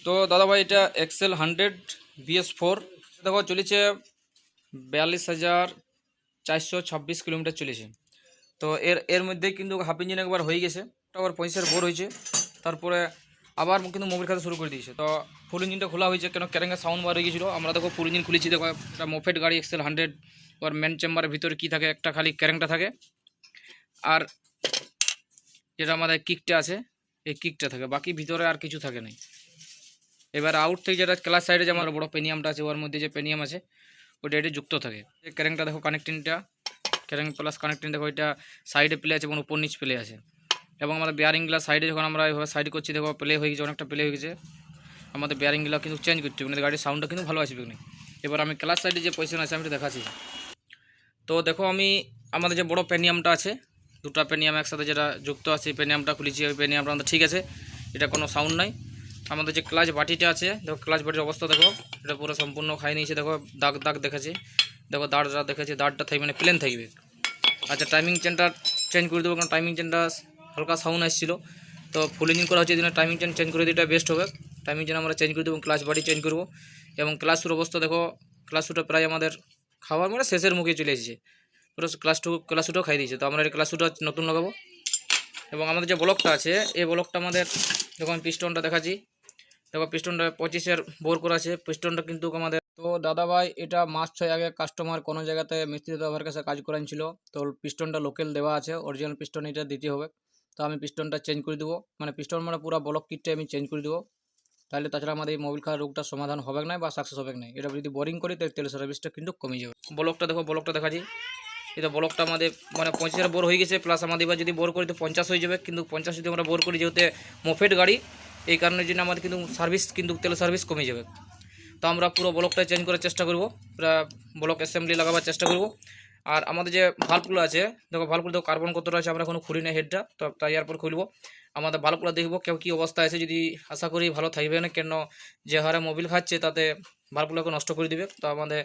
তো দাদাভাই এটা এক্সেল 100 BS4 দেখো চলেছে 42,426 কিলোমিটার চলেছে। তো এর মধ্যে কিন্তু হাফ ইঞ্জিন একবার হয়ে গেছে, আবার পয়সার বোর হয়েছে, তারপরে আবার কিন্তু মোবিল খাতে শুরু করে দিয়েছে। তো ফুল ইঞ্জিনটা খোলা হয়েছে, কেন ক্যারেঙ্গা সাউন্ড বার হয়ে গেছিলো। আমরা দেখো ফুল ইঞ্জিন খুলেছি, দেখো একটা মোফেড গাড়ি এক্সেল 100। ওর মেন চেম্বারের ভিতরে কী থাকে, একটা খালি ক্যারেঙ্গটা থাকে, আর যেটা আমাদের কিকটা আছে এই কিকটা থাকে, বাকি ভিতরে আর কিছু থাকে না। এবার আউট থেকে যেটা ক্লাস সাইডে যে আমার বড় পেনিয়ামটা আছে, ওর মধ্যে যে পেনিয়াম আছে ওইটা এটা যুক্ত থাকে। এই ক্যারেঙ্গটা দেখো কানেক্টিংটা, ক্যারেঙ্গ প্লাস কানেক্টিং দেখো এটা সাইডে প্লে আছে এবং উপর নিচ প্লে আছে। এবং আমাদের বেয়ারিংগুলো সাইডে যখন আমরা এইভাবে সাইড করছি দেখো প্লে হয়ে গেছে, অনেকটা প্লে হয়ে গেছে। আমাদের বেয়ারিংগুলো কিন্তু চেঞ্জ করতে হবে, গাড়ির সাউন্ডটা কিন্তু ভালো আসবে না। এবার আমি ক্লাস সাইডে যে পজিশন আছে আমি দেখাচ্ছি। তো দেখো আমি আমাদের যে বড় পেনিয়ামটা আছে, দুটো পেনিয়াম একসাথে যেটা যুক্ত আছে, পেনিয়ামটা খুলেছি। ওই পেনিয়ামটা আমাদের ঠিক আছে, এটা কোনো সাউন্ড নাই। আমাদের যে ক্লাচ বাটিটা আছে দেখো, ক্লাচ বাটির অবস্থা দেখো, এটা পুরো সম্পূর্ণ খাই নিয়েছে। দেখো দাগ দাগ দেখাচ্ছে, দেখো দাঁড়টা দেখাচ্ছে, দাঁড়টা থাকবে মানে প্লেন থাকবে। আচ্ছা টাইমিং চেনটা চেঞ্জ করে দেবো, কারণ টাইমিং চেনটা হালকা সাউন্ড আসছিলো। তো ফুল ইঞ্জিন করা হচ্ছে, এই জন্য টাইমিং চেন চেঞ্জ করে দিতে বেস্ট হবে। টাইমিং চেন আমরা চেঞ্জ করে দেবো, ক্লাচ বাটি চেঞ্জ করবো। এবং ক্লাচ শুর অবস্থা দেখো, ক্লাচ শুটা প্রায় আমাদের খাওয়ার মানে শেষের মুখে চলে এসেছে, পুরো ক্লাচ শুটাও খাই দিয়েছে। তো আমরা এই ক্লাচ শুটা নতুন লাগাবো। এবং আমাদের যে ব্লকটা আছে এই ব্লকটা আমাদের যখন পিস্টনটা দেখাচ্ছি, দেখো পিস্টনটা 25-এর বোর করা আছে, পিস্টনটা কিন্তু আমাদের। তো দাদাভাই এটা মাস 6 আগে কাস্টমার কোনো জায়গাতে মিস্ত্রি দাদাভাইয়ের কাছে কাজ করাইছিল, তো পিস্টনটা লোকাল দেওয়া আছে, অরিজিনাল পিস্টন এটা দিতে হবে। তো আমি পিস্টনটা চেঞ্জ করে দেবো, মানে পিস্টন মানে পুরো ব্লক কিটটা আমি চেঞ্জ করে দেবো। তাহলে তাছাড়া আমাদের এই মোবিল খাওয়ার রোগটার সমাধান হবে না বা সাকসেস হবে না। এটা যদি বোরিং করি তাহলে তেল সার্ভিসটা কিন্তু কমে যাবে। ব্লকটা দেখো, ব্লকটা দেখাচ্ছি। এটা ব্লকটা আমাদের মানে 25-এর বোর হয়ে গেছে, প্লাস আমাদের এবার যদি বোর করি তো 50 হয়ে যাবে। কিন্তু 50 যদি আমরা বোর করি, যেহেতু মোফেড গাড়ি, এই কারণের জন্য আমাদের কিন্তু সার্ভিস কিন্তু তেল সার্ভিস কমে যাবে। তো আমরা পুরো ব্লকটা চেঞ্জ করার চেষ্টা করব, পুরো ব্লক অ্যাসেম্বলি লাগাবার চেষ্টা করব। আর আমাদের যে ভাল্বগুলো আছে দেখো, ভাল্বগুলো দেখো কার্বন কতটা আছে, আমরা এখনো খুলি না হেডটা, তো তাই এরপর খুলবো। আমাদের ভাল্বগুলো দেখবো কেউ কী অবস্থা আছে, যদি আশা করি ভালো থাকবে না, কেন যে হারে মোবিল খাচ্ছে তাতে ভাল্বগুলোকে নষ্ট করে দিবে। তো আমাদের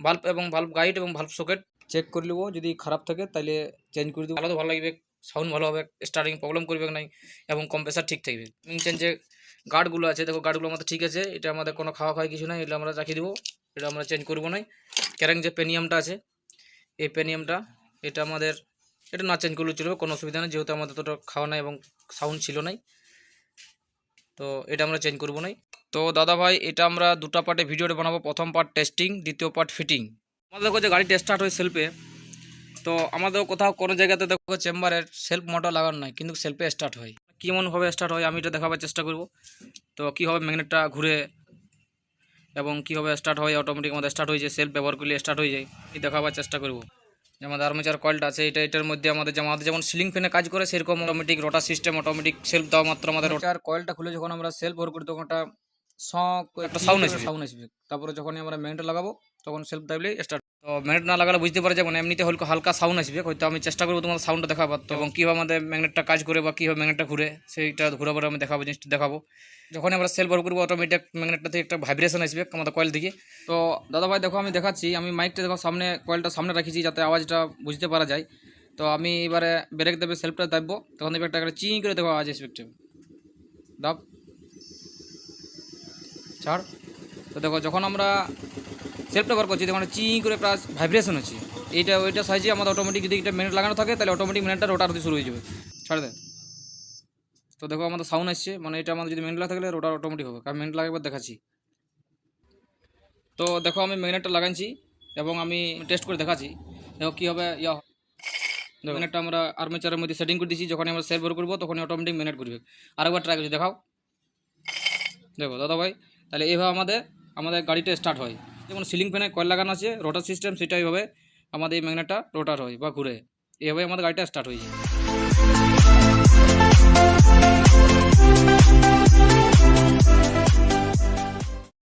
বাল্ব এবং বাল্ব গাইড এবং বাল্ব সকেট চেক করে নেবো, যদি খারাপ থাকে তাহলে চেঞ্জ করে দেবো। ভালো তো ভালো লাগবে, সাউন্ড ভালো হবে, স্টার্টিং প্রবলেম করবে না, এবং কম্প্রেসার ঠিক থাকবে। চেঞ্জে গার্ডগুলো আছে দেখো, গার্ডগুলো আমাদের ঠিক আছে, এটা আমাদের কোনো খাওয়া কিছু নাই, এটা আমরা রাখি দেবো, এটা আমরা চেঞ্জ করবো না। ক্যারেং যে পেনিয়ামটা আছে এই পেনিয়ামটা এটা আমাদের এটা না চেঞ্জ করলে চলবে, কোনো অসুবিধা নেই, যেহেতু আমাদের তোটা খাওয়া নাই এবং সাউন্ড ছিল নাই, তো এটা আমরা চেঞ্জ করবো না। তো দাদা ভাই এটা আমরা দুটো পার্টে ভিডিওটা বানাবো, প্রথম পার্ট টেস্টিং, দ্বিতীয় পার্ট ফিটিং। আমাদের দেখো যে গাড়িটা স্টার্ট হয় সেলফে, তো আমাদের কোথাও কোনো জায়গাতে দেখো চেম্বারের সেলফ মোটর লাগানো নাই, কিন্তু সেলফে স্টার্ট হয়। কেমনভাবে স্টার্ট হয় আমি এটা দেখাবার চেষ্টা করব। তো কীভাবে ম্যাগনেটটা ঘুরে এবং কীভাবে স্টার্ট হয়, অটোমেটিক আমাদের স্টার্ট হয়ে যায়, সেলফ ব্যবহার করলে স্টার্ট হয়ে যায়, এই দেখাবার চেষ্টা করব। আমাদের আর্মেচার কয়েলটা আছে, এটার মধ্যে আমাদের যেমন সিলিং ফ্যানে কাজ করে সেরকম অটোমেটিক রোটার সিস্টেম, অটোমেটিক সেলফ দেওয়া মাত্র আমাদের রোটার কয়েলটা খুলে যখন আমরা সেলফ ভর করি তখন একটা সাউন্ড আসবে। তারপরে যখনই আমরা ম্যাগনেট লাগাবো তখন সেলফ দাবলেই স্টার্ট। তো ম্যাগনেট না লাগালে বুঝতে পারা যাবে না, এমনিতে হালকা সাউন্ড আসবে, হয়তো আমি চেষ্টা করবো তোমাদের সাউন্ডটা দেখাবার, তো এবং কীভাবে আমাদের ম্যাগনেটটা কাজ করে বা কীভাবে ম্যাগনেটটা ঘুরে সেইটা ঘুরাবার আমি দেখাবো, জিনিসটা দেখাবো। যখন আমরা সেলফ ভর করবো অটোমেটিক ম্যাগনেটটা থেকে একটা ভাইব্রেশন আসবে আমাদের কয়েল থেকে। তো দাদাভাই দেখো আমি দেখাচ্ছি, আমি মাইকটা দেখো সামনে, কয়েলটা সামনে রাখিছি যাতে আওয়াজটা বুঝতে পারা যায়। তো আমি এবারে ব্রেক দেবে, সেলফটা দাববো, তখন দেখবে একটা চিঁ করে দেখো আওয়াজ আসবে, একটু দাব ছাড়। তো দেখো যখন আমরা সেলফটা বার করছি তখন চিঁ করে প্লাস ভাইব্রেশন হচ্ছে, ওইটা সাইজে আমাদের অটোমেটিক যদি এটা মিনিট লাগানো থাকে তাহলে অটোমেটিক মিনিটটা রোটার হতে শুরু হয়ে যাবে, ছাড় দেয়। তো দেখো আমাদের সাউন্ড আসছে, মানে এটা আমাদের যদি মিনিট লাগা থাকলে রোটার অটোমেটিক হবে, কারণ মিনিট লাগাবার দেখাচ্ছি। তো দেখো আমি ম্যাগনেটটা লাগাচ্ছি এবং আমি টেস্ট করে দেখাচ্ছি, দেখো কী হবে। ম্যাগনেটটা আমরা আর্মেচারের মধ্যে সেটিং করে দিচ্ছি, যখন আমরা সেলফ ভর করবো তখন অটোমেটিক ম্যাগনেট করবে। আরেকবার ট্রাই করছি, দেখাও, দেখো দাদা ভাই, তাহলে এইভাবে আমাদের গাড়িটা স্টার্ট হয়। যেমন সিলিং ফ্যানে কয়েল লাগানো আছে রোটার সিস্টেম, সেটা এইভাবে আমাদের এই ম্যাগনেটটা রোটার হয় বা ঘুরে, এইভাবে আমাদের গাড়িটা স্টার্ট হয়ে যায়।